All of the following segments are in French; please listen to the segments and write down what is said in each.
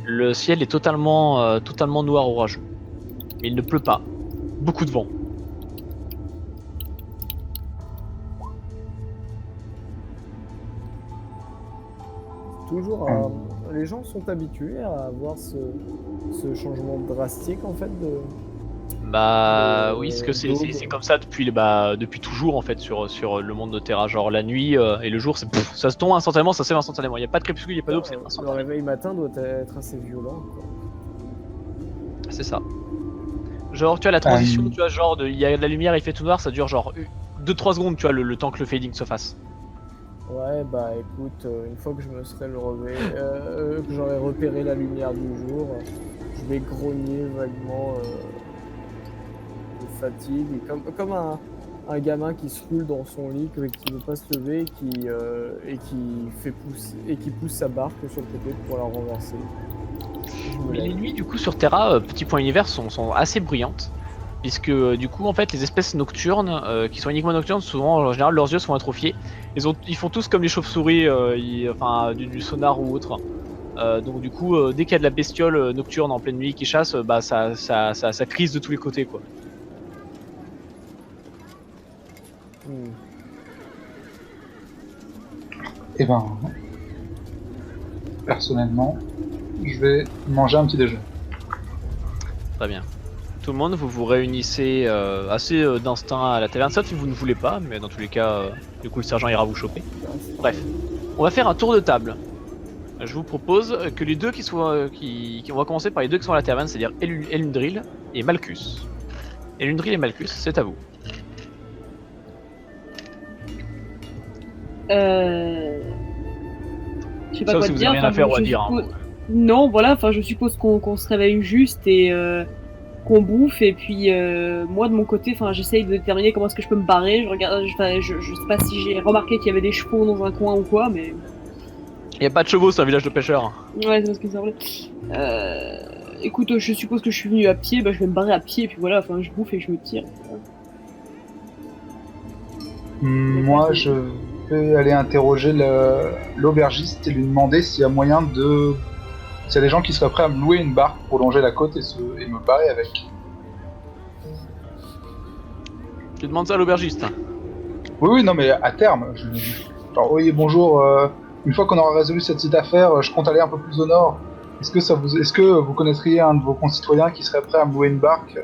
Le ciel est totalement noir orageux. Mais il ne pleut pas. Beaucoup de vent. Toujours, les gens sont habitués à voir ce changement drastique en fait de. Bah oui, parce que d'aube. c'est comme ça depuis toujours en fait sur le monde de Terra. Genre la nuit et le jour, ça se tombe instantanément, ça se lève instantanément. Il n'y a pas de crépuscule, il n'y a pas d'aube, c'est Le instantané. réveil matin doit être assez violent, quoi. C'est ça. Genre tu as la transition, tu vois, genre il y a de la lumière, il fait tout noir, ça dure genre 2-3 secondes, tu vois, le temps que le fading se fasse. Ouais, bah écoute, une fois que je me serai que j'aurai repéré la lumière du jour, je vais grogner vaguement de fatigue, et comme un gamin qui se roule dans son lit, qui ne veut pas se lever, et qui pousse sa barque sur le côté pour la renverser. Mais les nuits du coup sur Terra, petit point univers, sont assez brillantes. Puisque du coup en fait les espèces nocturnes qui sont uniquement nocturnes, souvent en général leurs yeux sont atrophiés. Ils font tous comme les chauves-souris, enfin du sonar ou autre. Donc du coup dès qu'il y a de la bestiole nocturne en pleine nuit qui chasse, bah ça crise de tous les côtés quoi. Eh ben, personnellement, je vais manger un petit déjeuner. Très bien. Tout le monde, vous vous réunissez assez d'instinct à la taverne, sauf si vous ne voulez pas, mais dans tous les cas, du coup le sergent ira vous choper. Bref, on va faire un tour de table. Je vous propose que les deux on va commencer par les deux qui sont à la taverne, c'est-à-dire Elundril et Malchus. Elundril et Malchus, c'est à vous. Je sais pas Sauf quoi si te vous dire. avez rien à faire ou à dire. Hein. Non, voilà, enfin je suppose qu'on se réveille juste et qu'on bouffe, et puis moi de mon côté, enfin j'essaye de déterminer comment est-ce que je peux me barrer. Je regarde, je sais pas si j'ai remarqué qu'il y avait des chevaux dans un coin ou quoi, mais. Il y a pas de chevaux, c'est un village de pêcheurs. Ouais, c'est parce que ça semblait. Écoute, je suppose que je suis venu à pied, bah je vais me barrer à pied, et puis voilà, enfin je bouffe et je me tire. Moi, je vais aller interroger l'aubergiste et lui demander s'il y a moyen de... S'il y a des gens qui seraient prêts à me louer une barque pour longer la côte et me barrer avec. Tu demandes ça à l'aubergiste. Oui, non, mais à terme. Genre, oui, bonjour, une fois qu'on aura résolu cette petite affaire, je compte aller un peu plus au nord. Est-ce que vous connaîtriez un de vos concitoyens qui serait prêt à me louer une barque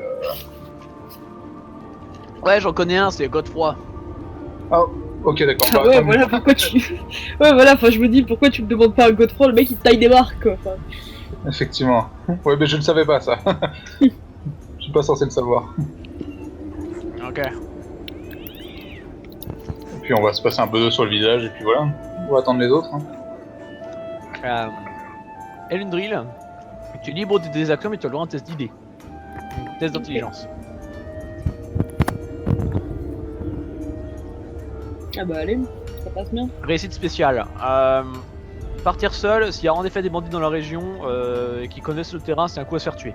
Ouais, j'en connais un, c'est Godefroy. Oh, ok, d'accord. Ah ouais, voilà pourquoi tu. Ouais, voilà, enfin je me dis pourquoi tu me demandes pas à Godefroy, le mec il taille des barques quoi. Enfin... Effectivement. Ouais, mais je ne savais pas ça. Je suis pas censé le savoir. Ok. Et puis on va se passer un peu d'eau sur le visage et puis voilà. On va attendre les autres. Hein. Elundril, tu es libre de tes actions, mais tu as le droit à un test d'idée. Test d'intelligence. Ah bah allez, ça passe bien. Réussite spéciale. Partir seul, s'il y a en effet des bandits dans la région et qui connaissent le terrain, c'est un coup à se faire tuer.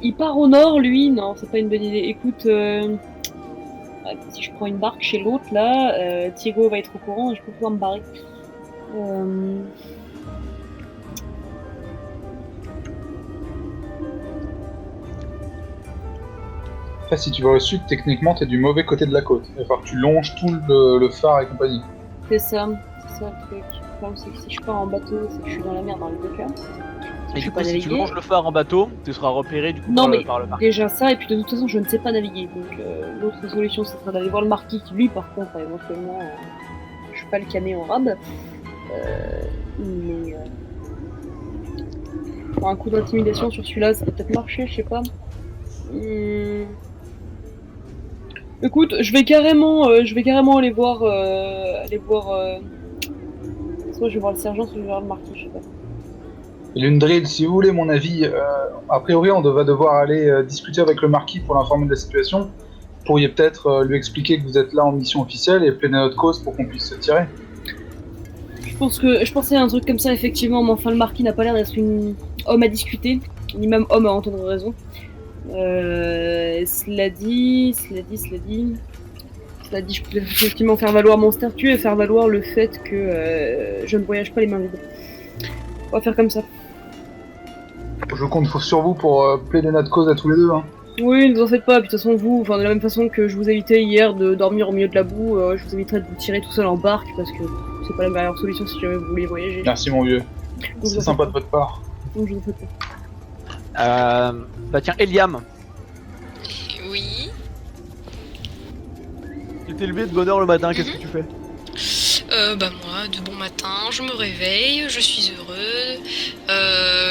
Il part au nord, lui? Non, c'est pas une bonne idée. Écoute, si je prends une barque chez l'autre, là, Thiago va être au courant et je peux pouvoir me barrer. Après, si tu vas au sud, techniquement, t'es du mauvais côté de la côte. Il va falloir que tu longes tout le phare et compagnie. C'est ça le truc. Le problème, c'est que si je pars en bateau, c'est que je suis dans la mer dans les deux cas. Et du coup, si tu longes le phare en bateau, tu seras repéré du coup par le marquis. Déjà ça, et puis de toute façon, je ne sais pas naviguer. Donc l'autre solution, ce sera d'aller voir le marquis qui, lui, par contre, éventuellement, je suis pas le canet en rab. Mais pour un coup d'intimidation sur celui-là, ça peut peut-être marcher, je sais pas. Écoute, je vais carrément aller voir. Soit je vais voir le sergent, soit je vais voir le marquis, je sais pas. Et Lundril, si vous voulez mon avis, a priori on va devoir aller discuter avec le marquis pour l'informer de la situation. Vous pourriez peut-être lui expliquer que vous êtes là en mission officielle et plaider notre cause pour qu'on puisse se tirer. Je pensais à un truc comme ça effectivement, mais enfin le marquis n'a pas l'air d'être un homme à discuter, ni même homme à entendre raison. Cela dit, Ça dit, je peux effectivement faire valoir mon statut et faire valoir le fait que je ne voyage pas les mains vides. On va faire comme ça. Je compte sur vous pour plaider notre cause à tous les deux. Hein. Oui, ne vous en faites pas. Puis de toute façon, vous, enfin de la même façon que je vous évitais hier de dormir au milieu de la boue, je vous éviterai de vous tirer tout seul en barque parce que c'est pas la meilleure solution si jamais vous voulez voyager. Merci mon vieux. Donc, C'est sympa de votre part. Donc je vous en fais pas. Bah tiens, Eliam, Oui. tu t'es levé de bonne heure le matin, qu'est-ce que tu fais? Bah moi, de bon matin, je me réveille, je suis heureux,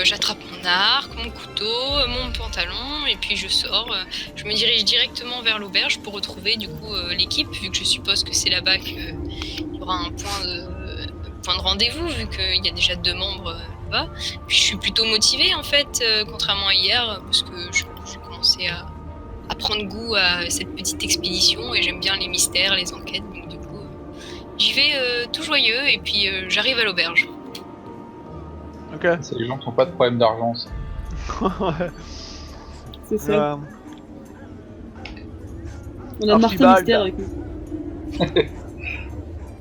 j'attrape mon arc, mon couteau, mon pantalon, et puis je sors. Je me dirige directement vers l'auberge pour retrouver du coup l'équipe, vu que je suppose que c'est là-bas qu'il y aura un point de rendez-vous, vu qu'il y a déjà 2 membres là-bas. Puis je suis plutôt motivée en fait, contrairement à hier, parce que j'ai commencé à prendre goût à cette petite expédition, et j'aime bien les mystères, les enquêtes, donc du coup... J'y vais tout joyeux et puis j'arrive à l'auberge. Ok. C'est les gens qui n'ont pas de problème d'argent. Ça. C'est ça. Euh, On a Martin Archibald. Mystère avec nous.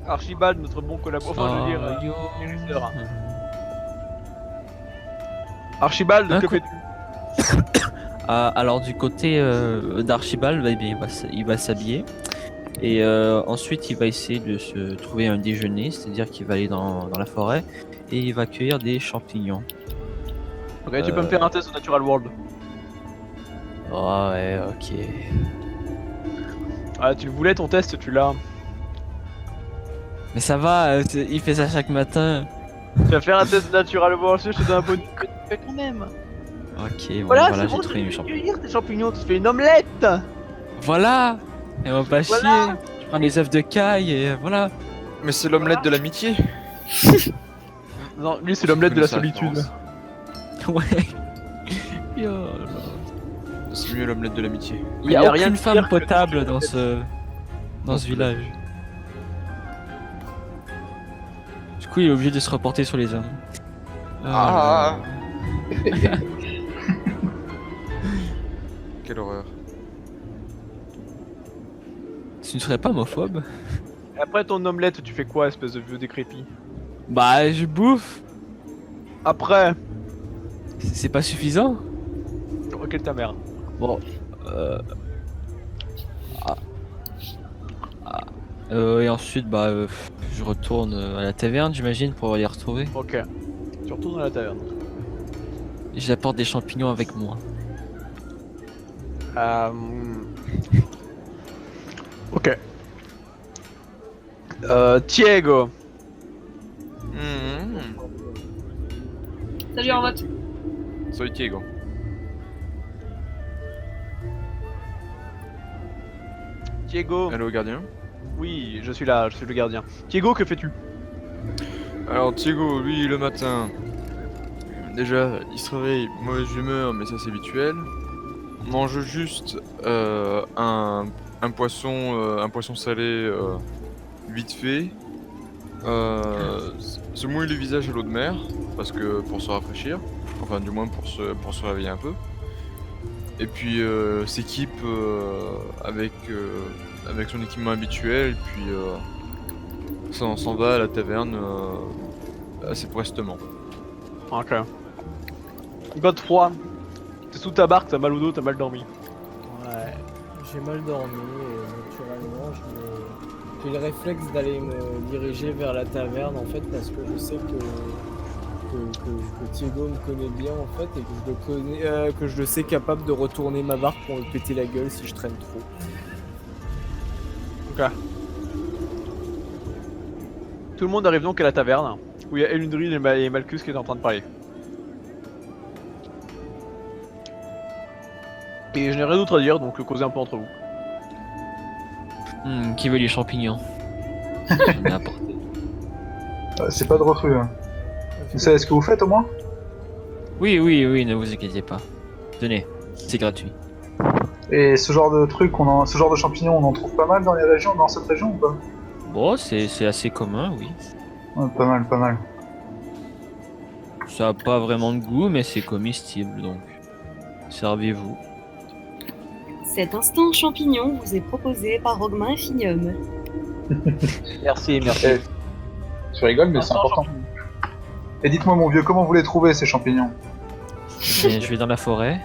Archibald, notre bon collaborateur, enfin je veux dire, régisseur. Archibald, Hein, que quoi fais-tu? Alors du côté d'Archibald, bah, eh bien, il va s'habiller et ensuite il va essayer de se trouver un déjeuner, c'est-à-dire qu'il va aller dans la forêt et il va cueillir des champignons. Ok, tu peux me faire un test au Natural World. Oh ouais, ok. Ah, tu le voulais ton test, tu l'as. Mais ça va, il fait ça chaque matin. Tu vas faire un test de Natural World, je te donne un bonus que tu fais quand même. Ok, bon, Voilà, voilà, c'est j'ai bon, trouvé tu mes peux champignons. cueillir tes champignons, tu fais une omelette. Voilà. Et on va pas Voilà. chier. Je prends les œufs de caille et voilà. Mais c'est l'omelette de l'amitié. Non, lui c'est l'omelette de la Je connais sa solitude. Ouais. Yo là là. C'est mieux l'omelette de l'amitié. Il y a rien aucune de femme pire que potable dans ce village. Du coup, il est obligé de se reporter sur les hommes. Ah. Quelle horreur. Tu ne serais pas homophobe? Et après ton omelette, tu fais quoi, espèce de vieux décrépit? Bah, je bouffe. Après, C'est pas suffisant? ok ta mère. Bon. Et ensuite, bah, je retourne à la taverne, j'imagine, pour les retrouver. Ok. Tu retournes à la taverne. Et j'apporte des champignons avec moi. Ok. Diego. Salut, en vote. Soy Diego. Diego. Allô gardien. Oui, je suis là, je suis le gardien. Diego, que fais-tu? Alors Diego, lui le matin, déjà il se réveille mauvaise humeur, mais ça c'est habituel. Mange juste un poisson salé vite fait. Se mouille le visage à l'eau de mer parce que pour se rafraîchir, enfin du moins pour se réveiller un peu. Et puis s'équipe avec son équipement habituel, et puis s'en va à la taverne assez prestement. Ok. Godefroy, t'es sous ta barque, t'as mal au dos, t'as mal dormi. Ouais, j'ai mal dormi et naturellement j'ai le réflexe d'aller me diriger vers la taverne en fait parce que je sais que Diego me connaît bien en fait et que je le sais capable de retourner ma barque pour me péter la gueule si je traîne trop. Ok. Tout le monde arrive donc à la taverne, où il y a Elundril et Malchus qui est en train de parler. Et je n'ai rien d'autre à dire, donc causez un peu entre vous. Qui veut les champignons? J'en ai apporté. C'est pas de refus. Hein. Vous savez ce que vous faites au moins? Oui, ne vous inquiétez pas. Tenez, c'est gratuit. Et ce genre de truc, ce genre de champignons, on en trouve pas mal dans les régions, dans cette région ou pas? Bon, c'est assez commun, oui. Ouais, pas mal, pas mal. Ça a pas vraiment de goût, mais c'est comestible, donc servez-vous. Cet instant champignon vous est proposé par Roguemin Infinium. Merci, merci. Eh, tu rigoles, mais c'est important. Et dites-moi, mon vieux, comment vous les trouvez ces champignons? Et je vais dans la forêt.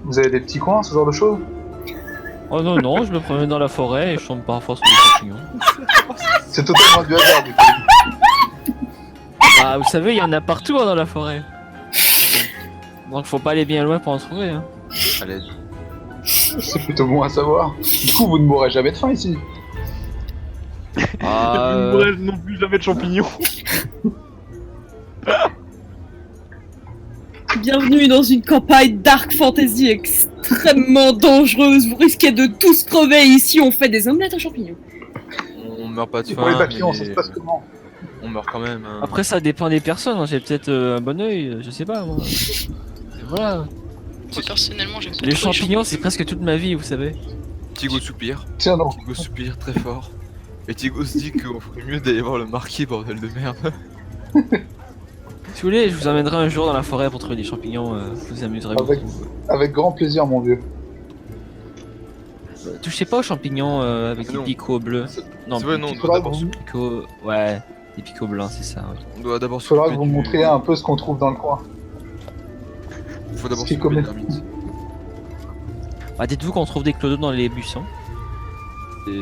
Vous avez des petits coins, ce genre de choses? Oh non, non, je me promène dans la forêt et je tombe parfois sur des champignons. C'est totalement du hasard, du coup. Ah, vous savez, il y en a partout hein, dans la forêt. Donc faut pas aller bien loin pour en trouver. Hein. Allez. C'est plutôt bon à savoir. Du coup, vous ne mourrez jamais de faim ici. Ah, Je ne mourrai non plus jamais de champignons. Bienvenue dans une campagne Dark Fantasy extrêmement dangereuse. Vous risquez de tous crever. Ici, on fait des omelettes aux champignons. On meurt pas de Et pour les faim, papillons, mais ça se passe comment? on meurt quand même. Hein. Après, ça dépend des personnes. Hein. J'ai peut-être un bon oeil, je sais pas moi. Et voilà. Moi, personnellement, j'aime pas Les trop champignons, c'est presque toute ma vie, vous savez. Tigo soupire. Tiens, non. Tigo soupire très fort. Et Tigo se dit qu'on ferait mieux d'aller voir le marquis, bordel de merde. Si vous voulez, je vous emmènerai un jour dans la forêt pour trouver des champignons. Vous vous amuserez Avec- beaucoup. Avec grand plaisir, mon vieux. Touchez pas aux champignons avec des Non. picots bleus. Non, C'est vrai, non, on faudra doit d'abord que vous- picots. Ouais, des picots blancs, c'est ça. Ouais. on doit d'abord Il faudra que s'occuper vous du- montriez un peu ce qu'on trouve dans le coin. Faut d'abord ce qui est s'occuper de commun. l'ermite. Bah, dites-vous qu'on trouve des clodos dans les buissons. Et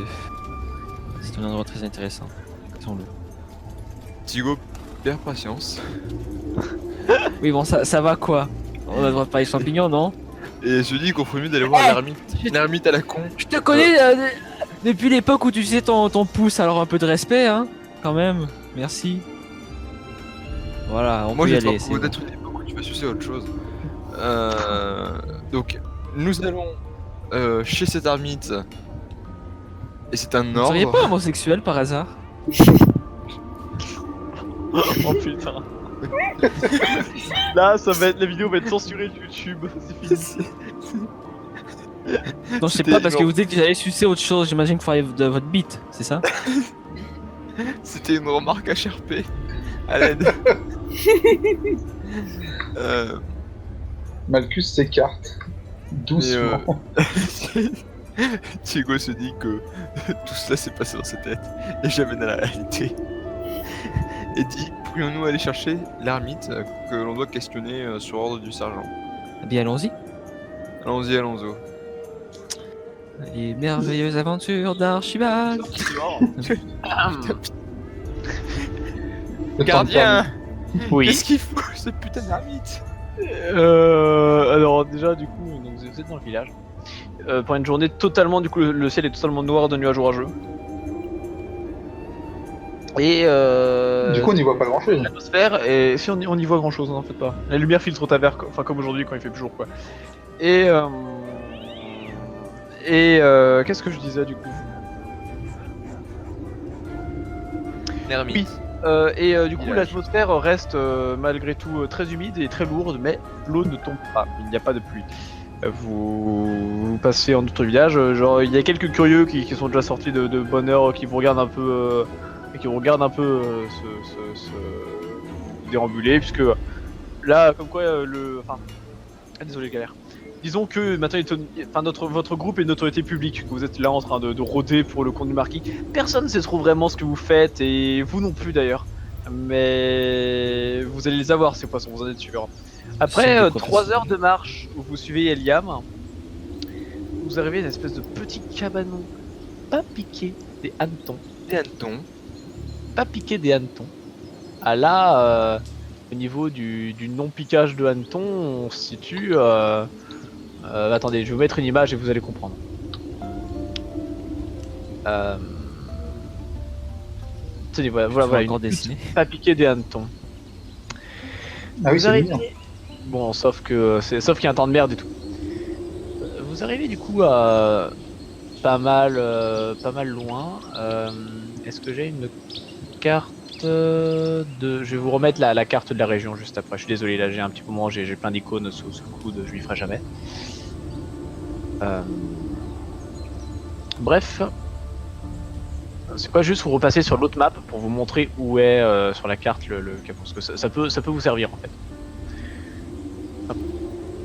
c'est un endroit très intéressant. Faisons-le. Tigo perd patience. Oui, bon, ça va quoi? On a le droit de parler champignons, non? Et je dis qu'on ferait mieux d'aller voir l'ermite. L'ermite à la con. Je te connais depuis l'époque où tu sais ton pouce, alors un peu de respect, hein, quand même. Merci. Voilà, on Moi peut y j'ai aller. pas c'est bon. d'être une époque où tu vas sucer autre chose. Donc, nous allons chez cet ermite. Et c'est un Vous ne seriez ordre. pas homosexuel par hasard? Oh putain. Là, ça va être, la vidéo va être censurée de YouTube. C'est fini. Non, je sais C'était pas, parce que genre- vous dites que j'allais sucer autre chose, j'imagine qu'il fallait de votre bite, c'est ça? C'était une remarque HRP. À l'aide. Malchus s'écarte. Doucement. Thiago se dit que tout cela s'est passé dans sa tête et jamais dans la réalité. Et dit, pourrions-nous aller chercher l'ermite que l'on doit questionner sur ordre du sergent. Eh bien, allons-y. Allons-y, allons-y. Les merveilleuses aventures d'Archibald. Le temps de faire- Oui. Qu'est-ce qu'il faut ce putain d'ermite? Alors déjà du coup, donc, vous êtes dans le village. Pour une journée totalement, du coup le ciel est totalement noir de nuages orageux. Et Du coup, on n'y voit pas grand-chose. l'atmosphère, et si on y voit grand chose, n'en faites pas. La lumière filtre au travers, enfin comme aujourd'hui quand il fait plus jour quoi. Et qu'est-ce que je disais du coup? L'ermite. Oui. Du coup, Village. l'atmosphère reste malgré tout très humide et très lourde, mais l'eau ne tombe pas, il n'y a pas de pluie. Vous passez en notre village, genre il y a quelques curieux qui sont déjà sortis de bonne heure, qui vous regardent un peu, se déambuler, puisque là, comme quoi enfin, désolé galère. Disons que maintenant, votre groupe est une autorité publique, que vous êtes là en train de rôder pour le compte du marquis. Personne ne sait trop vraiment ce que vous faites, et vous non plus d'ailleurs. Mais vous allez les avoir ces poissons, vous en êtes sûr. Après C'est des 3 heures de marche où vous suivez Eliam, vous arrivez à une espèce de petit cabanon, pas piqué des hannetons, Et Anton. pas piqué des hannetons. Ah là, au niveau du non-piquage de hannetons, on se situe... attendez, je vais vous mettre une image et vous allez comprendre. Tenez, voilà, encore une dessiné. pas piqué des hannetons. Ah oui, Vous c'est arrivez... mignon. Bon, sauf qu'il y a un temps de merde et tout. Vous arrivez du coup à pas mal loin. Est-ce que j'ai une carte de... Je vais vous remettre la carte de la région juste après. Je suis désolé, là j'ai un petit moment, j'ai plein d'icônes sous le coude, je lui ferai jamais. Bref. C'est quoi, juste vous repassez sur l'autre map pour vous montrer où est sur la carte le caveau, parce que ça peut vous servir en fait. Hop.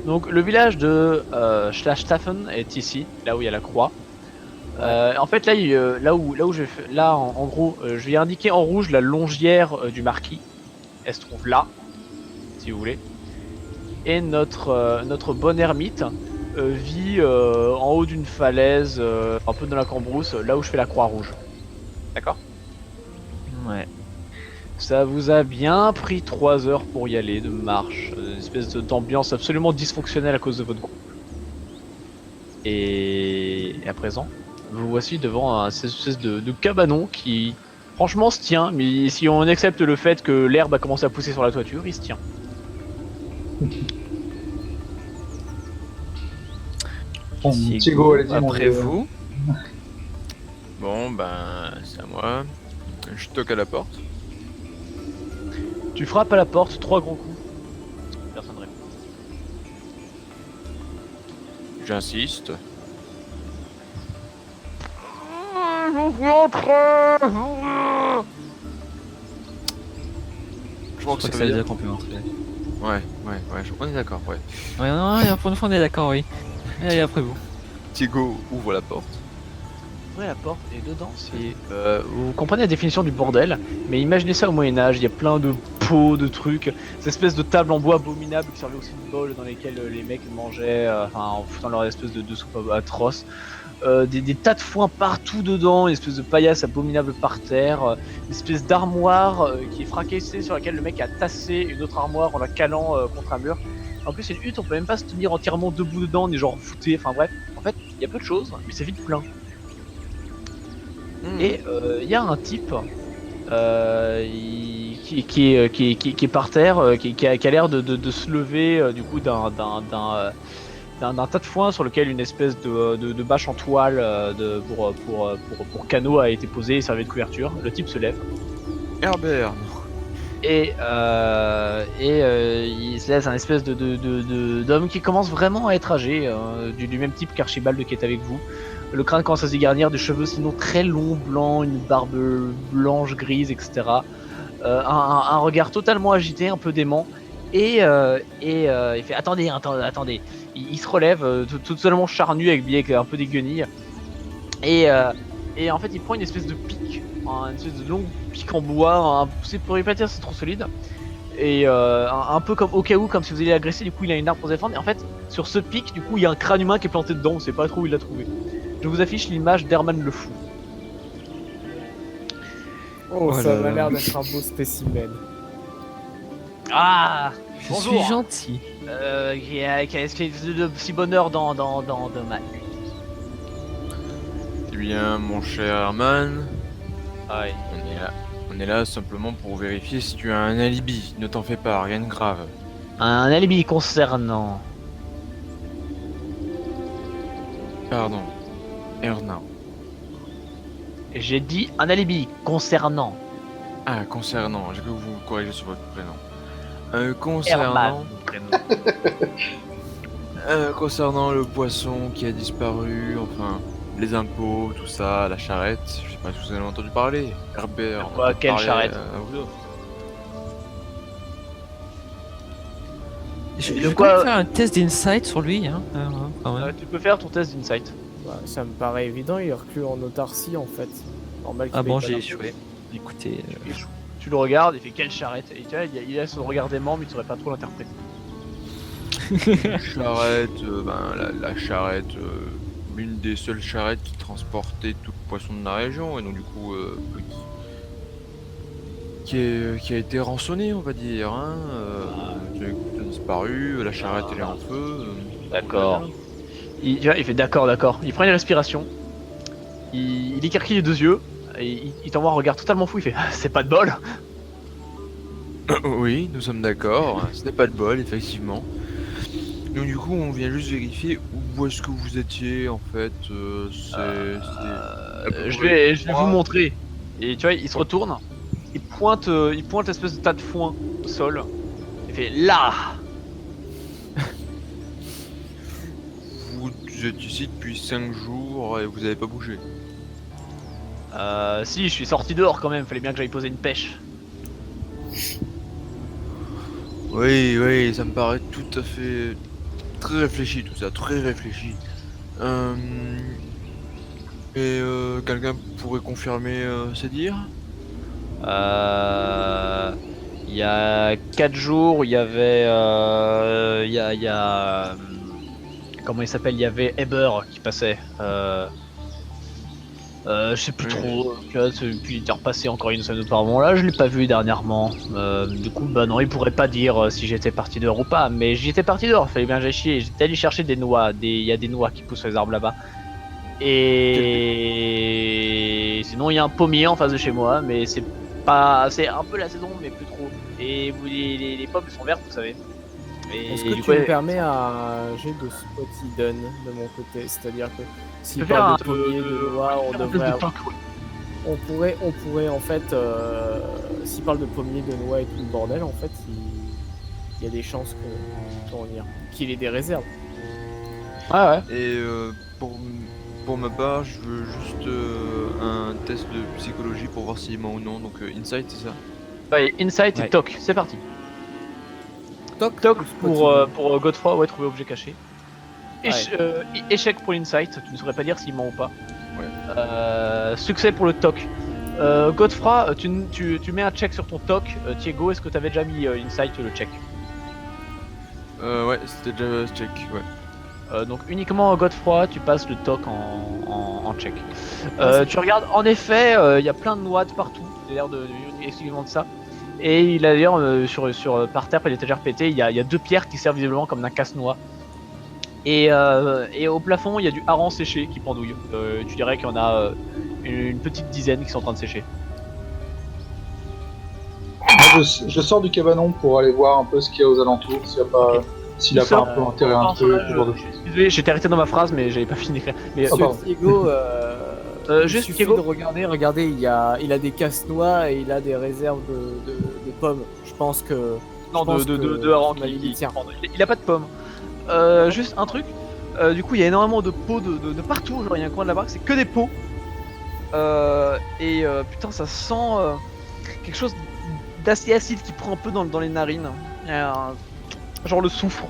Donc le village de Schlachtaffen est ici, là où il y a la croix. En fait là où je vais là en gros je vais indiquer en rouge la longière du marquis. Elle se trouve là, si vous voulez. Et notre bonne ermite vit en haut d'une falaise, un peu dans la cambrousse, là où je fais la croix rouge. D'accord? Ouais. Ça vous a bien pris 3 heures pour y aller de marche, une espèce d'ambiance absolument dysfonctionnelle à cause de votre groupe. Et à présent, vous voici devant un espèce de cabanon qui franchement se tient, mais si on accepte le fait que l'herbe a commencé à pousser sur la toiture, il se tient. Bon, Thiago, allez-y, mon Après vieux. vous. Bon, ben, c'est à moi. Je toque à la porte. Tu frappes à la porte 3 grands coups. Personne ne répond. J'insiste. Je crois que Je ça crois veut que ça veut dire. dire qu'on peut entrer. Ouais, on est d'accord, ouais. Ouais, non, pour une fois on est d'accord, oui. Allez, après vous. Thiago ouvre la porte. Ouais, la porte et dedans c'est... vous comprenez la définition du bordel, mais imaginez ça au Moyen-Âge, il y a plein de pots, de trucs, ces espèces de tables en bois abominables qui servaient aussi de bol dans lesquels les mecs mangeaient, en foutant leur espèce de soupe atroce. Des tas de foin partout dedans, une espèce de paillasse abominable par terre, une espèce d'armoire qui est fracassée sur laquelle le mec a tassé une autre armoire en la calant contre un mur. En plus c'est une hutte, on peut même pas se tenir entièrement debout dedans, on est genre fouté, enfin bref. En fait, il y a peu de choses, mais c'est vite plein. Et il y a un type qui est par terre, qui a l'air de se lever du coup d'un tas de foin sur lequel une espèce de bâche en toile pour canot a été posée et servait de couverture. Le type se lève Herbert. et il se laisse un espèce d'homme qui commence vraiment à être âgé, du même type qu'Archibald qui est avec vous. Le crâne commence à se dégarnir, des cheveux sinon très longs, blancs, une barbe blanche, grise, etc. Un regard totalement agité, un peu dément. Et il fait attendez. Il se relève, tout seulement charnu avec un peu des guenilles. Et en fait, il prend une espèce de pic, une espèce de longue pic en bois. C'est pour pas dire c'est trop solide. Et un peu comme au cas où, comme si vous alliez l'agresser, du coup il a une arme pour se défendre. Et en fait, sur ce pic, du coup, il y a un crâne humain qui est planté dedans. On sait pas trop où il l'a trouvé. Je vous affiche l'image d'Herman le Fou. Oh, Oh ça là m'a là. l'air d'être un beau spécimen. Ah, Je bonjour. suis gentil. Qu'est-ce qui fait de si bonheur dans ma nuit? Eh bien, mon cher Herman, Ouais. on est là simplement pour vérifier si tu as un alibi. Ne t'en fais pas, rien de grave. Un alibi concernant. Pardon, Erna. J'ai dit un alibi concernant. Ah, concernant, j'ai cru que vous corrigez sur votre prénom. Herman, Concernant, mon prénom. concernant le poisson qui a disparu, enfin, les impôts, tout ça, la charrette, je sais pas si vous avez entendu parler. Herbert. Quoi, quelle parlait, charrette Je de vais quoi- quand même faire un test d'insight sur lui, hein. Quand même. Tu peux faire ton test d'insight. Bah, ça me paraît évident, il est reclus en autarcie en fait. Normal qu'il Ah ait bon, pas j'ai d'impôt. échoué. Écoutez, Tu le regardes, il fait quelle charrette? Et tu vois, il a son regard d'aimant, mais tu saurais pas trop l'interpréter. Charrette, la charrette, l'une des seules charrettes qui transportait tout le poisson de la région, et donc du coup, qui a été rançonnée, on va dire. Hein, qui a disparu, la charrette elle est en feu. D'accord. Tu vois, il fait d'accord. Il prend une respiration. Il écarquille les 2 yeux. Et il t'envoie un regard totalement fou. Il fait c'est pas de bol. Oui, nous sommes d'accord, ce n'est pas de bol, effectivement. Donc du coup, on vient juste vérifier où est-ce que vous étiez, en fait. Je vais vous montrer. Et tu vois, il se retourne. Il pointe l'espèce de tas de foin au sol. Il fait là. Vous êtes ici depuis 5 jours et vous avez pas bougé. Si, je suis sorti dehors quand même. Fallait bien que j'aille poser une pêche. Oui, ça me paraît tout à fait très réfléchi tout ça, très réfléchi. Quelqu'un pourrait confirmer ces dires? Il y a 4 jours, il y avait. Comment il s'appelle? Il y avait Eber qui passait. Je sais plus Oui. trop. Puis il était repassé encore une semaine auparavant. Là, je l'ai pas vu dernièrement. Du coup, bah non, il pourrait pas dire si j'étais parti dehors ou pas. Mais j'y étais parti dehors, fallait bien que j'aille chier. J'étais allé chercher des noix. Il y a des noix qui poussent sur les arbres là-bas. Et sinon, il y a un pommier en face de chez moi, mais c'est pas. C'est un peu la saison, mais plus trop. Et les pommes sont vertes, vous savez. Et Est-ce que du tu coup, me permets un jet de spot hidden de mon côté? C'est-à-dire que s'il je peux faire parle un de pommier, de noix, on devrait. On pourrait en fait, s'il parle de pommier, de noix et tout le bordel, en fait, il y a des chances qu'il ait des réserves. Ouais. Et pour ma part, je veux juste un test de psychologie pour voir s'il ment ou non. Donc Insight, c'est ça? Ouais, Insight et Ouais. Toc, c'est parti. Toc Toc ou spot pour hidden? Godefroy, ouais, trouver objet caché. Échec pour l'Insight, tu ne saurais pas dire s'il ment ou pas. Ouais. Succès pour le Toc. Godefroy, tu mets un check sur ton Toc. Thiego, est-ce que tu avais déjà mis Insight le check? Ouais, c'était déjà check, ouais. Donc uniquement Godefroy, tu passes le Toc en check. Tu regardes, en effet, il y a plein de noix de partout. Il a l'air de exclusivement de ça. Et il a d'ailleurs par terre, près de l'étagère pétée, il y a 2 pierres qui servent visiblement comme d'un casse-noix. Et au plafond, il y a du hareng séché qui pendouille. Tu dirais qu'il y en a une petite dizaine qui sont en train de sécher. Moi, je sors du cabanon pour aller voir un peu ce qu'il y a aux alentours, s'il a pas un peu enterré un truc, ce genre de choses. Désolé, j'étais arrêté dans ma phrase, mais j'avais pas fini d'écrire. Mais Ah, pardon. Thiego, il juste suffit Thiego. de regardez, il a des casse-noix et il a des réserves de pommes. Je pense que. Non, je pense de que hareng tu m'as dit, qui tiens. il a pas de pommes. Juste un truc. Du coup, il y a énormément de pots de partout. Genre, il y a un coin de la baraque, c'est que des pots. Putain, ça sent quelque chose d'assez acide qui prend un peu dans les narines. Genre le soufre.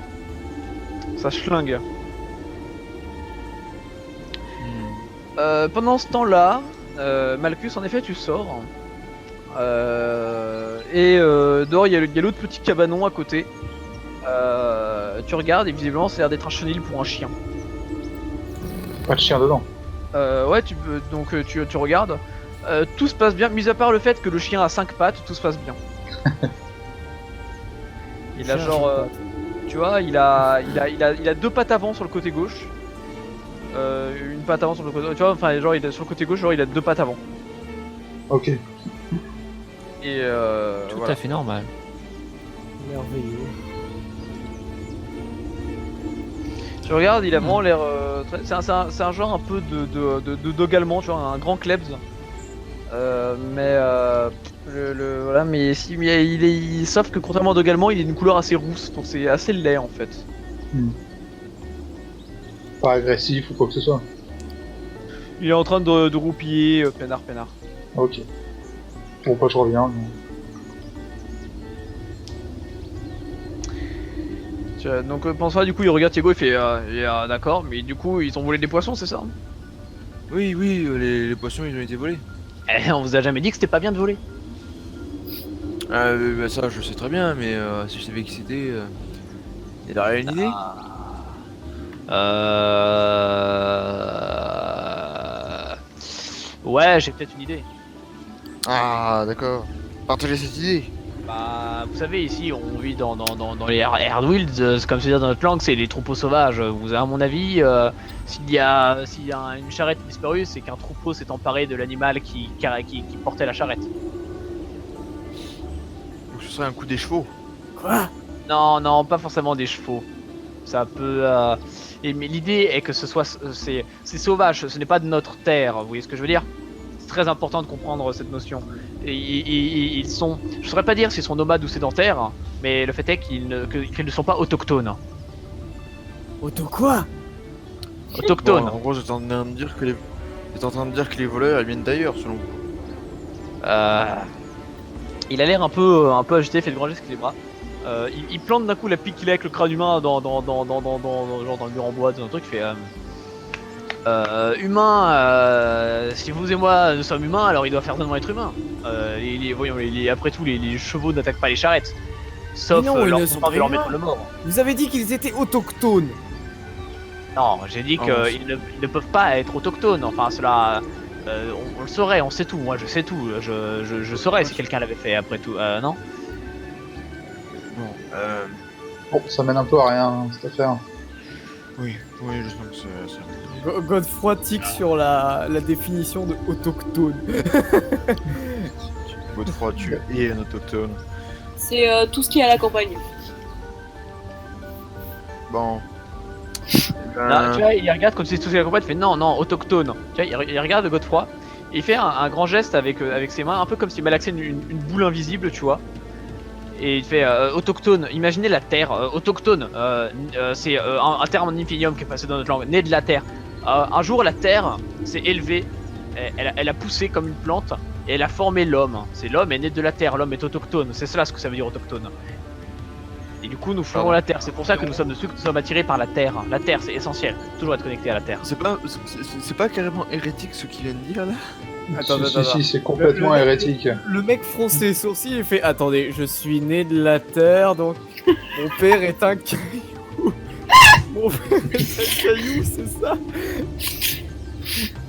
Ça schlingue. Pendant ce temps-là, Malchus, en effet, tu sors. Dehors, il y a l'autre petit cabanon à côté. Tu regardes et visiblement, ça a l'air d'être un chenil pour un chien. Pas de chien dedans. Ouais, tu regardes. Tout se passe bien, mis à part le fait que le chien a 5 pattes, tout se passe bien. Il a Chien, genre, je sais tu vois, il a 2 pattes avant sur le côté gauche. Une patte avant sur le côté, tu vois, enfin genre sur le côté gauche, genre il a 2 pattes avant. Ok. Et Tout voilà. à fait normal. pas. Merveilleux. Tu regardes, il a vraiment l'air. C'est un genre un peu de dog allemand, tu vois, un grand klebs. Voilà, mais sauf que contrairement au dog allemand, il a une couleur assez rousse, donc c'est assez laid en fait. Pas agressif ou quoi que ce soit. Il est en train de roupiller, peinard. Ok. Bon, pas je reviens. Mais... Donc pense-toi, du coup, il regarde Thiego, il fait d'accord, mais du coup, ils ont volé des poissons, c'est ça? Oui, les poissons ils ont été volés. Eh, on vous a jamais dit que c'était pas bien de voler. Bah ça je sais très bien, mais si je savais qui c'était, il a rien une idée? Ouais, j'ai peut-être une idée. Ah d'accord. Partagez cette idée. Bah, vous savez, ici, on vit dans les Erdwilds, comme se dire dans notre langue, c'est les troupeaux sauvages. Vous, à mon avis, s'il y a une charrette disparue, c'est qu'un troupeau s'est emparé de l'animal qui portait la charrette. Donc ce serait un coup des chevaux. Quoi? Non, pas forcément des chevaux. Ça peut. Mais l'idée est que c'est sauvage. Ce n'est pas de notre terre. Vous voyez ce que je veux dire? C'est très important de comprendre cette notion. Et ils sont. Je saurais pas dire s'ils sont nomades ou sédentaires, mais le fait est qu'ils ne sont pas autochtones. Auto quoi? Autochtones. Bon, en gros, j'étais en train de dire que les voleurs ils viennent d'ailleurs selon vous. Il a l'air un peu agité, fait de grands gestes avec les bras. il plante d'un coup la pique qu'il a avec le crâne humain genre dans le mur en bois, dans un truc, il fait humain, si vous et moi nous sommes humains, alors il doit certainement être humain. Voyons, après tout, les chevaux n'attaquent pas les charrettes. Sauf Mais non, ils leur ne sont pouvoir pas de leur humains. mettre le mort. Vous avez dit qu'ils étaient autochtones. Non, j'ai dit Ah, qu'ils ne peuvent pas être autochtones. Enfin, cela, on le saurait, on sait tout. Moi, je sais tout. Je saurais si quelqu'un l'avait fait. Après tout, non. Bon, Bon, ça mène un peu à rien, cette affaire. oui, je sens que c'est... Godefroy tique sur la définition de autochtone. Godefroy, tu es un autochtone. C'est tout ce qui est à la campagne. Bon. Non, tu vois, il regarde comme si c'était tout ce qu'il a compris. Il fait non, autochtone. Tu vois, il regarde Godefroy. Et il fait un grand geste avec ses mains, un peu comme s'il malaxait une boule invisible, tu vois. Et il fait autochtone. Imaginez la terre. Autochtone, c'est un terme en infinium qui est passé dans notre langue. Né de la terre. Un jour, la terre s'est élevée. Elle a poussé comme une plante. Et elle a formé l'homme. C'est l'homme est né de la terre. L'homme est autochtone. C'est cela ce que ça veut dire autochtone. Et du coup, nous foulons la terre. C'est pour ça que nous sommes dessus, que nous sommes attirés par la terre. La terre, c'est essentiel. Toujours être connecté à la terre. C'est pas carrément hérétique ce qu'il vient de dire là? Si, c'est complètement hérétique. Le mec fronce ses sourcils et fait attendez, je suis né de la terre, donc mon père est un caillou. Mon père est un caillou, c'est ça?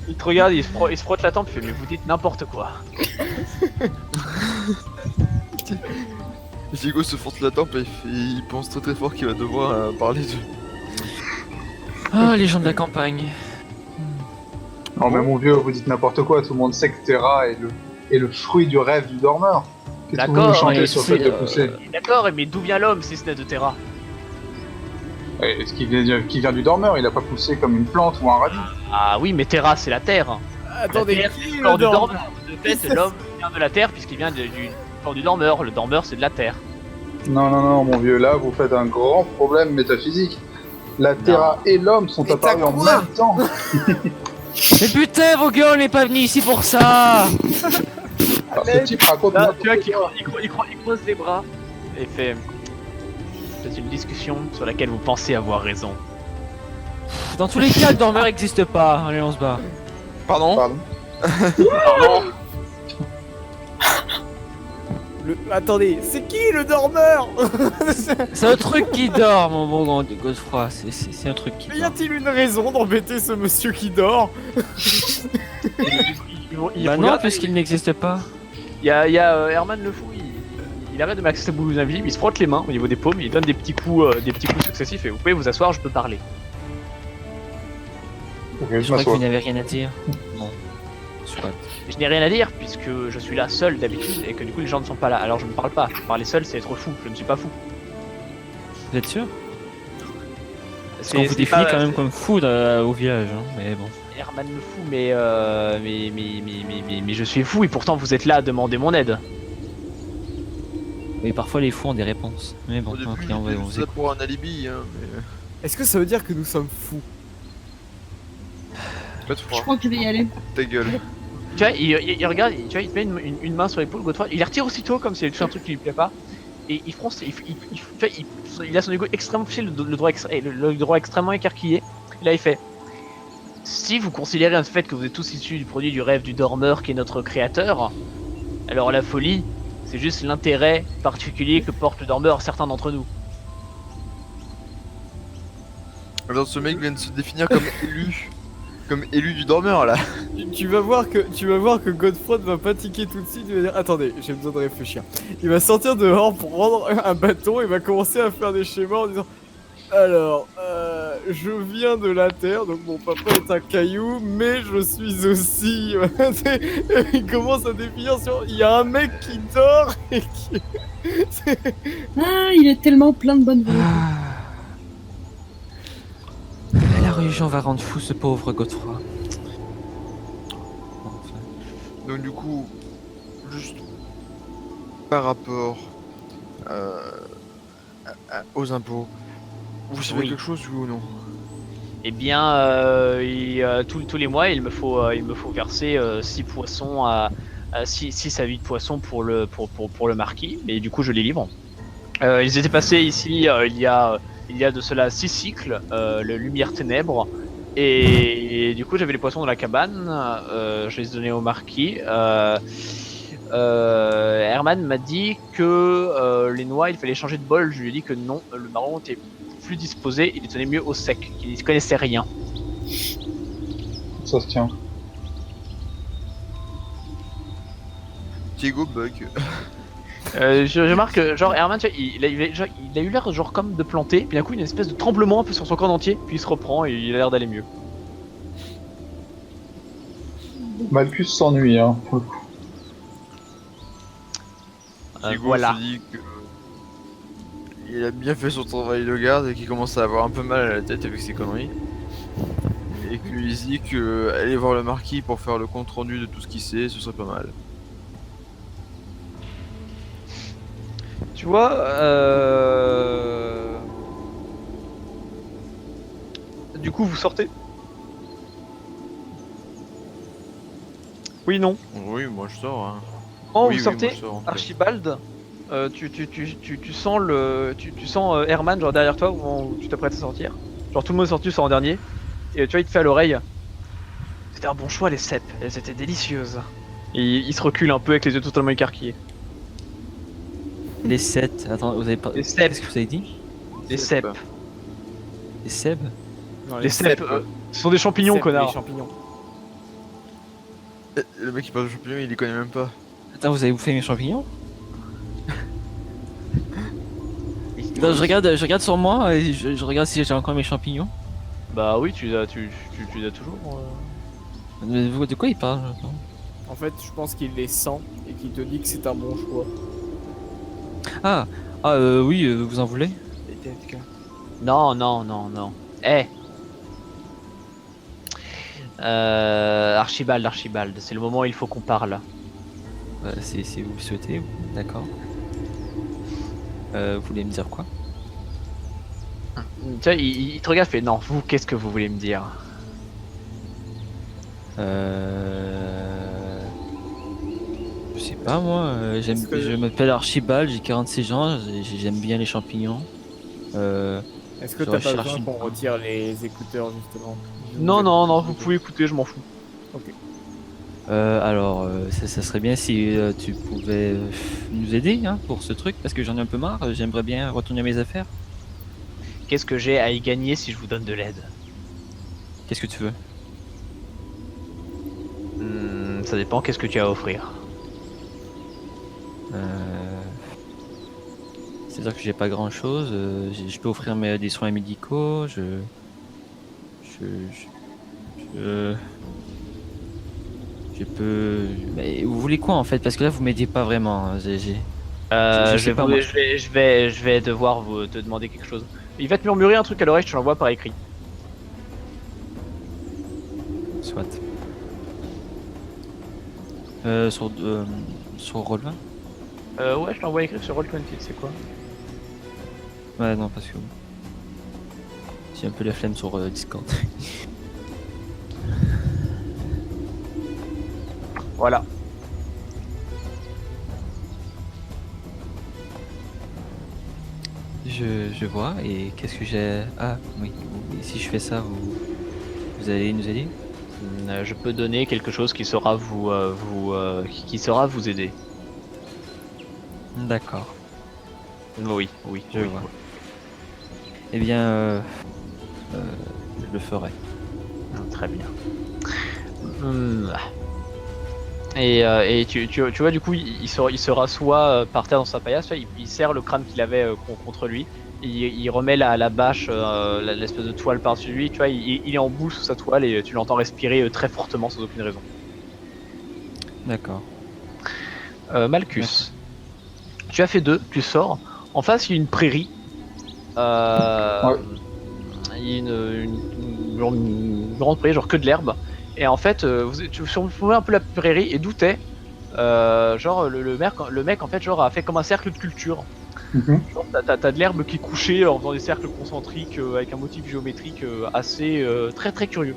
Il te regarde, il se frotte la tempe, il fait mais vous dites n'importe quoi. Diego se frotte la tempe et il pense très fort qu'il va devoir parler de... Ah, les gens de la campagne. Non mais mon vieux, vous dites n'importe quoi, tout le monde sait que Terra est le fruit du rêve du dormeur. Qu'est-ce que vous nous D'accord, chantez mais sur le fait de pousser? D'accord, mais d'où vient l'homme si ce n'est de Terra? Est-ce qu'il vient du dormeur? Il a pas poussé comme une plante ou un radis? Ah oui, mais Terra c'est la terre. Attendez, La terre, qui c'est est le corps le du dormeur? dormeur. De fait, l'homme vient de la terre puisqu'il vient du corps du dormeur. Le dormeur c'est de la terre. Non, mon vieux, là vous faites un grand problème métaphysique. La Terra et l'homme sont Mais apparus t'as en quoi même temps. Mais putain, vos gars, on n'est pas venus ici pour ça. Alors, ce type raconte Là, n'importe tu vois qu'il quoi. il croise les bras et fait. C'est une discussion sur laquelle vous pensez avoir raison. Dans tous les cas, le dormeur n'existe pas. Allez, on se bat. Pardon? Pardon. Pardon. Attendez, c'est qui le dormeur? C'est un truc qui dort, mon bon Godefroy. C'est un truc qui Y dort. a-t-il une raison d'embêter ce monsieur qui dort? Bah non, puisqu'il n'existe pas. Il y a Herman le fou, il arrête de m'axer sa boule invisible, il se frotte les mains au niveau des paumes, il donne des petits coups successifs et vous pouvez vous asseoir, je peux parler. Ok, Je je crois que m'assois. vous n'avez rien à dire. Bon. Soit. Je n'ai rien à dire puisque je suis là seul d'habitude et que du coup les gens ne sont pas là, alors je ne parle pas. Parler seul c'est être fou, je ne suis pas fou. Vous êtes sûr? Parce C'est qu'on vous c'est définit pas- quand même comme fou au village, hein, mais bon. Herman le fou, mais je suis fou et pourtant vous êtes là à demander mon aide. Mais parfois les fous ont des réponses. Mais bon, Au début, ok, il on va était vous juste là écouter. pour un alibi, hein, mais... Est-ce que ça veut dire que nous sommes fous? Pas de Je froid, crois que je vais y aller. ta gueule. Tu vois, il regarde, tu vois, il te met une main sur l'épaule, Godefroy, il les retire aussitôt comme s'il y avait tout un truc qui lui plaît pas. Et il fronce, il a son ego extrêmement fiché, le droit extrêmement écarquillé. Et là il fait, si vous considérez le fait que vous êtes tous issus du produit du rêve du dormeur qui est notre créateur, alors la folie, c'est juste l'intérêt particulier que porte le dormeur à certains d'entre nous. Alors ce mec vient de se définir comme élu. Comme élu du dormeur là. Tu vas voir que Godefroy ne va pas tiquer tout de suite, il va dire attendez, j'ai besoin de réfléchir. Il va sortir dehors, prendre un bâton et va commencer à faire des schémas en disant alors, je viens de la terre, donc mon papa est un caillou, mais je suis aussi... il commence à définir sur... Il y a un mec qui dort et qui... Ah, il est tellement plein de bonnes volontés. La religion va rendre fou ce pauvre Godefroy. Enfin. Donc du coup, juste par rapport aux impôts, vous savez Oui. quelque chose ou non? Eh bien, tous les mois, il me faut verser 6 poissons 6 à 8 poissons pour le marquis, et du coup je les livre. Ils étaient passés ici il y a de cela 6 cycles, le lumière ténèbres. Et du coup, j'avais les poissons dans la cabane. Je les ai donnés au marquis. Herman m'a dit que les noix, il fallait changer de bol. Je lui ai dit que non, le marron était plus disposé, il les tenait mieux au sec, qu'il ne connaissait rien. Ça se tient. Diego bug. Je remarque que genre Herman, tu vois, il a eu l'air genre comme de planter, puis d'un coup une espèce de tremblement un peu sur son corps entier, puis il se reprend et il a l'air d'aller mieux. Malchus s'ennuie, hein, pour le coup. Diego Voilà. se dit que il a bien fait son travail de garde et qu'il commence à avoir un peu mal à la tête avec ses conneries. Et qu'il lui dit que aller voir le marquis pour faire le compte rendu de tout ce qu'il sait, ce serait pas mal. Tu vois, du coup vous sortez. Oui, non. Oui, moi je sors. Hein. Oh, Oui, vous oui, sortez, moi, je sors, en fait. Archibald, tu sens tu sens Herman genre derrière toi au moment où tu t'apprêtes à sortir. Genre tout le monde est sorti, tu sors en dernier. Et tu vois, il te fait à l'oreille. C'était un bon choix les cèpes, elles étaient délicieuses. Et il se recule un peu avec les yeux totalement écarquillés. Les 7. Attends, vous avez pas. Les cèpes. Qu'est-ce que vous avez dit? Les cèpes. Les Seb? Non, Les cèpes, ce sont des champignons, cèpes, connard. Les champignons. Le mec qui parle de champignons, il les connaît même pas. Attends, vous avez bouffé mes champignons? Non, je regarde sur moi et je regarde si j'ai encore mes champignons. Bah oui, tu les as toujours. Mais de quoi il parle? En fait, je pense qu'il les sent et qu'il te dit que c'est un bon choix. Oui, vous en voulez? Peut-être que. Non, non, non, non. Eh Archibald, c'est le moment où il faut qu'on parle. Si vous le souhaitez, d'accord. Vous voulez me dire quoi? Tu vois, il te regarde et fait non, vous, qu'est-ce que vous voulez me dire? Je sais pas moi, Est-ce que- je m'appelle Archibald, j'ai 46 ans, j'aime bien les champignons. Est-ce que Je t'as pas recherche besoin une- qu'on retire les écouteurs justement? Non, non, non, vous pouvez écouter, je m'en fous. Alors, ça serait bien si tu pouvais nous aider hein, pour ce truc, parce que j'en ai un peu marre, j'aimerais bien retourner à mes affaires. Qu'est-ce que j'ai à y gagner si je vous donne de l'aide? Qu'est-ce que tu veux? Ça dépend, qu'est-ce que tu as à offrir? C'est-à-dire que j'ai pas grand-chose, je peux offrir des soins médicaux, je- Je peux. Mais vous voulez quoi en fait? Parce que là vous m'aidez pas vraiment. Hein. Je sais pas, moi. Je vais devoir te demander quelque chose. Il va te murmurer un truc à l'oreille, je te l'envoie par écrit. Soit. Sur Roll20? Ouais, je t'envoie écrit sur Roll20, c'est quoi? Ouais, non, parce que. J'ai un peu la flemme sur Discord. Voilà. Je vois, et qu'est-ce que j'ai. Ah, oui, si je fais ça, vous allez nous aider? Je peux donner quelque chose qui saura qui saura vous aider. D'accord, Oui, oui, je oui. vois. Eh bien, je le ferai. Très bien. Et tu vois, du coup, il se rassoit par terre dans sa paillasse, tu vois, il serre le crâne qu'il avait contre lui, il remet la bâche, l'espèce de toile par-dessus lui, tu vois, il est en boule sous sa toile et tu l'entends respirer très fortement sans aucune raison. D'accord. Malchus, tu as fait 2, tu sors. En face, il y a une prairie. Ouais. Il y a une grande prairie, genre que de l'herbe. Et en fait, tu surplombez un peu la prairie et d'où t'es genre le mec en fait genre a fait comme un cercle de culture. Mhm. Genre, t'as de l'herbe qui est couchée en faisant des cercles concentriques avec un motif géométrique assez très très curieux.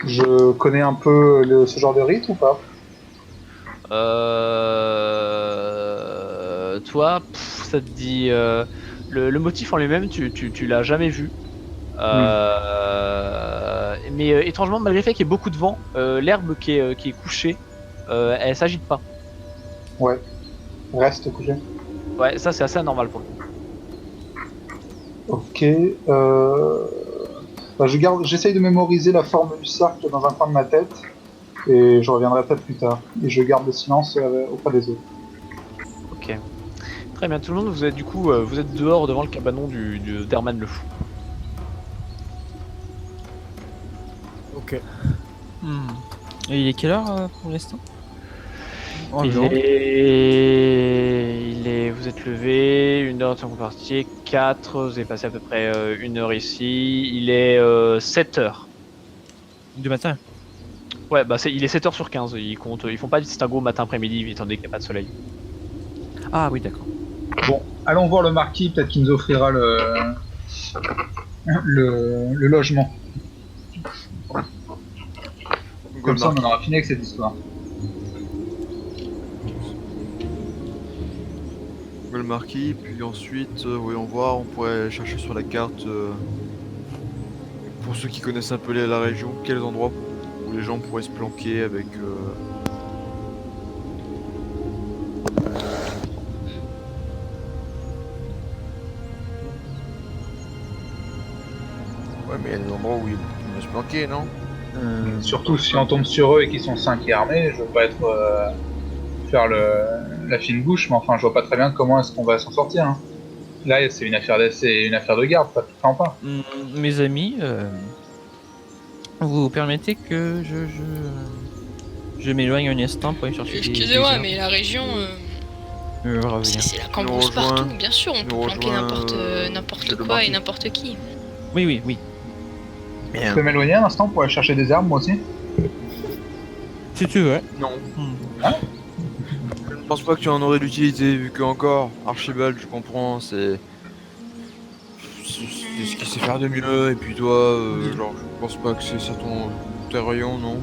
Je connais un peu ce genre de rite ou pas? Toi, ça te dit le motif en lui-même, tu l'as jamais vu. Mais étrangement, malgré le fait qu'il y ait beaucoup de vent, l'herbe qui est couchée, elle s'agite pas. Ouais. Reste couché. Ouais, ça c'est assez anormal pour le coup. Ok. Bah, j'essaye de mémoriser la forme du cercle dans un coin de ma tête. Et je reviendrai peut-être plus tard. Et je garde le silence auprès des autres. Ok. Très bien, tout le monde, vous êtes du coup, vous êtes dehors devant le cabanon d'Herman le Fou. Ok. Et il est quelle heure pour l'instant? Vous êtes levé, 1 heure de temps que vous partiez, 4, vous avez passé à peu près 1 heure ici, il est 7 heures. Du matin? Ouais, bah il est 7 heures sur 15, ils font pas de distinguo matin-après-midi étant donné qu'il n'y a pas de soleil. Ah oui, d'accord. Bon, allons voir le marquis, peut-être qu'il nous offrira le logement. Comme ça, on en aura fini avec cette histoire. Le marquis, puis ensuite, voyons voir, on pourrait chercher sur la carte, pour ceux qui connaissent un peu la région, quels endroits où les gens pourraient se planquer avec... Ouais, mais il y a des endroits où ils peuvent se planquer, non? Surtout si on tombe sur eux et qu'ils sont 5 et armés, je veux pas être faire la fine bouche, mais enfin je vois pas très bien comment est-ce qu'on va s'en sortir. Hein. Là c'est une affaire de garde, pas tout pas. Mes amis, vous permettez que je m'éloigne un instant pour aller chercher des Excusez-moi, herbes. mais la région, revenir. c'est la cambrousse Nous rejoint- partout. Bien sûr, on peut nous planquer rejoint, n'importe c'est le quoi et marquis. n'importe qui. Oui. Je peux m'éloigner un instant pour aller chercher des herbes moi aussi. Si tu veux. Non. Je ne pense pas que tu en aurais d'utilité, vu que encore, Archibald, je comprends, c'est ce qu'il sait faire de mieux, et puis toi, genre, je pense pas que c'est ça tes rayons, non?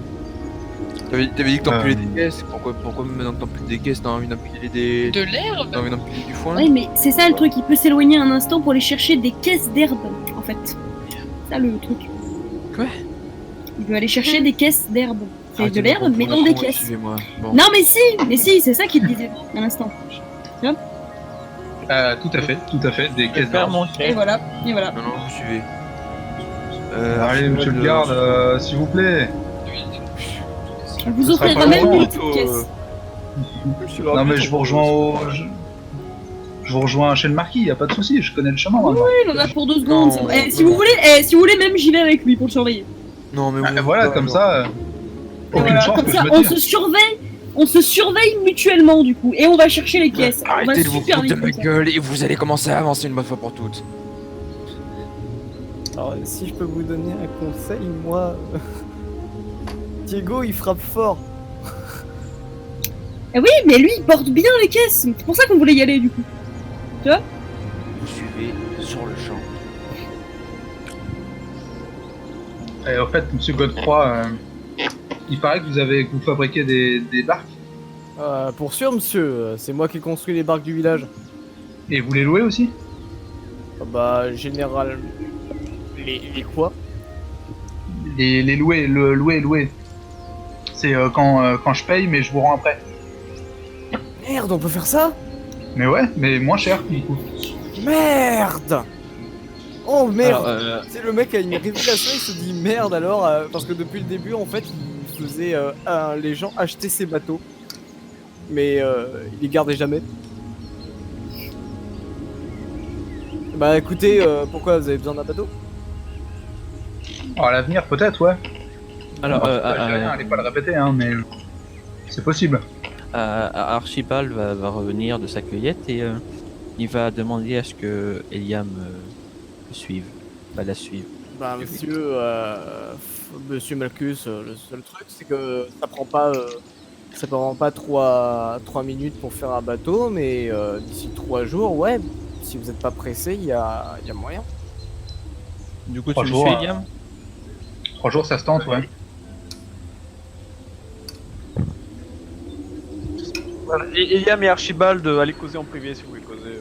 T'avais dit que t'empilais des caisses, pourquoi maintenant que t'empiles des caisses, t'as envie d'empiler De l'herbe? T'as envie d'empiler du foin? Ouais, mais c'est ça le truc, il peut s'éloigner un instant pour aller chercher des caisses d'herbe, en fait. C'est ça le truc. Quoi? Il veut aller chercher des caisses d'herbe. C'est de Arrêtez l'herbe, me mais confondre, dans des caisses. suivez-moi. Bon. Non, mais si, c'est ça qu'il disait, un instant. Tout à fait, des caisses d'herbes. Et voilà. Non, vous suivez. Allez, monsieur le garde, s'il vous plaît. Je vous Ce sera offrirai pas même longtemps, une petite caisse. Non mais je vous rejoins je vous rejoins chez le marquis, y a pas de souci, je connais le chemin maintenant. Il en a pour 2 secondes. Non, Si vous voulez, même j'y vais avec lui pour le surveiller. Non, mais Ah, voilà, comme ça, Et aucune voilà, chance comme que ça, je me tire. on se surveille mutuellement du coup, et on va chercher les caisses. On va Arrêtez de vous super foutre de vite ma comme ça. gueule et vous allez commencer à avancer une bonne fois pour toutes. Alors, si je peux vous donner un conseil, moi. Diego, il frappe fort. Eh oui, mais lui, il porte bien les caisses. C'est pour ça qu'on voulait y aller du coup. Vous suivez sur le champ. Et en fait, monsieur Godefroy, il paraît que vous fabriquez des barques Pour sûr, monsieur, c'est moi qui ai construit les barques du village. et vous les louez aussi. Bah, général. Les quoi? Les louer, louer. C'est quand je paye, mais je vous rends après. Merde, on peut faire ça? Mais ouais, mais moins cher du coup. Merde! Oh merde! Alors, C'est le mec a une révélation, il se dit merde alors, parce que depuis le début, en fait, il faisait les gens acheter ses bateaux. Mais il les gardait jamais. Bah écoutez, pourquoi vous avez besoin d'un bateau? À l'avenir peut-être, ouais. alors, Allez pas le répéter, hein, mais c'est possible. Archibald va revenir de sa cueillette et il va demander à ce que Eliam la suive. Bah monsieur, monsieur Malchus, le seul truc c'est que ça prend pas 3 minutes pour faire un bateau, mais d'ici 3 jours, ouais, si vous êtes pas pressé, il y a moyen. Du coup, 3 tu me jours, suis, Eliam? 3 jours ça se tente, ouais. Voilà. Et Eliam et Archibald, allez causer en privé si vous voulez causer.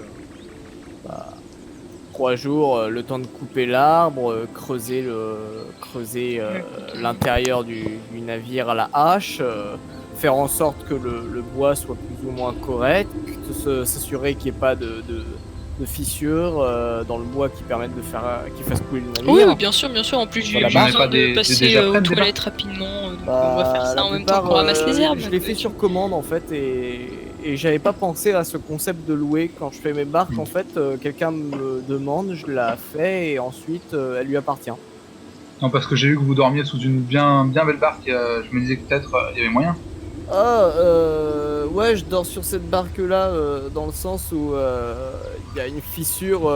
3 jours, le temps de couper l'arbre, creuser l'intérieur du navire à la hache, faire en sorte que le bois soit plus ou moins correct, s'assurer qu'il n'y ait pas de fissures dans le bois qui permettent qui fassent couler le navire. Oui, oui, bien sûr, bien sûr. En plus, j'ai Voilà, j'ai bah, besoin pas des de passer déjà aux prêtes, des toilettes rapidement. Donc on va faire ça la en même temps plupart, qu'on ramasse les herbes. Je l'ai fait sur commande en fait et j'avais pas pensé à ce concept de louer. Quand je fais mes barques en fait, quelqu'un me demande, je la fais et ensuite elle lui appartient. Non, parce que j'ai vu que vous dormiez sous une bien belle barque, je me disais que peut-être il y avait moyen. Ouais, je dors sur cette barque là dans le sens où il y a une fissure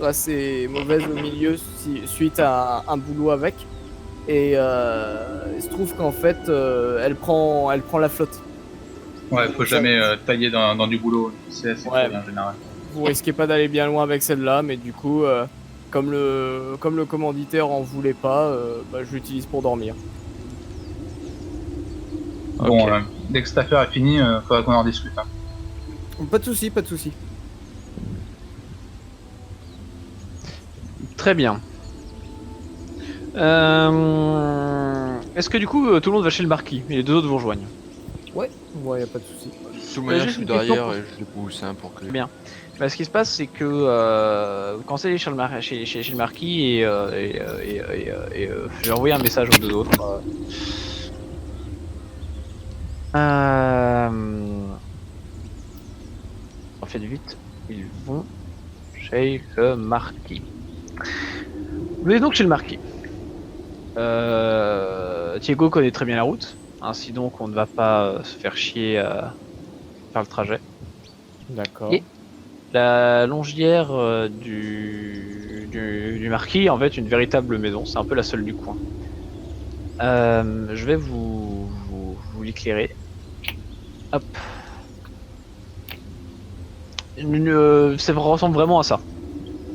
assez mauvaise au milieu suite à un boulot avec et il se trouve qu'en fait elle prend la flotte. Ouais, faut jamais tailler dans du boulot, c'est Ouais. très bien en général. Vous risquez pas d'aller bien loin avec celle-là, mais du coup comme le commanditaire en voulait pas, je l'utilise pour dormir. Bon, Ok. dès que cette affaire est finie, faudra qu'on en discute. Hein. Pas de souci, pas de souci. Très bien. Est-ce que du coup tout le monde va chez le marquis et les deux autres vous rejoignent? Ouais, y a pas de souci. De toute Ouais, manière, je juste suis une question derrière pour- et je les pousse pour que. Bien. Bah, ce qui se passe, c'est que quand c'est chez le marquis je vais envoyer un message aux deux autres. On fait du vite. Ils vont chez le marquis. Vous êtes donc chez le marquis. Diego connaît très bien la route, ainsi donc on ne va pas se faire chier à faire le trajet. D'accord. Et la longière du marquis, en fait, une véritable maison. C'est un peu la seule du coin. Je vais vous l'éclairer. Hop. Ça ressemble vraiment à ça.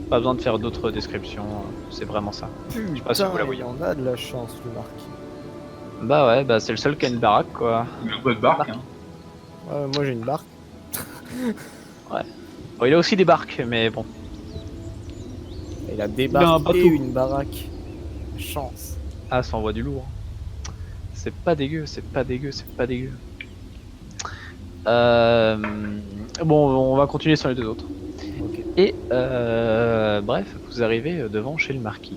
Pas besoin de faire d'autres descriptions. C'est vraiment ça. sais pas si vous la voyez. Il en a de la chance, le marquis. Bah ouais, bah c'est le seul qui a une baraque, quoi. Mais un peu de barque, hein. Ouais, moi j'ai une barque. Bon, il a aussi des barques, mais bon. Il a des Il a un barques et bateau. une baraque. Chance. Ah, ça envoie du lourd. C'est pas dégueu, c'est pas dégueu, c'est pas dégueu. Bon, on va continuer sur les deux autres. Ok. Et bref, vous arrivez devant chez le marquis.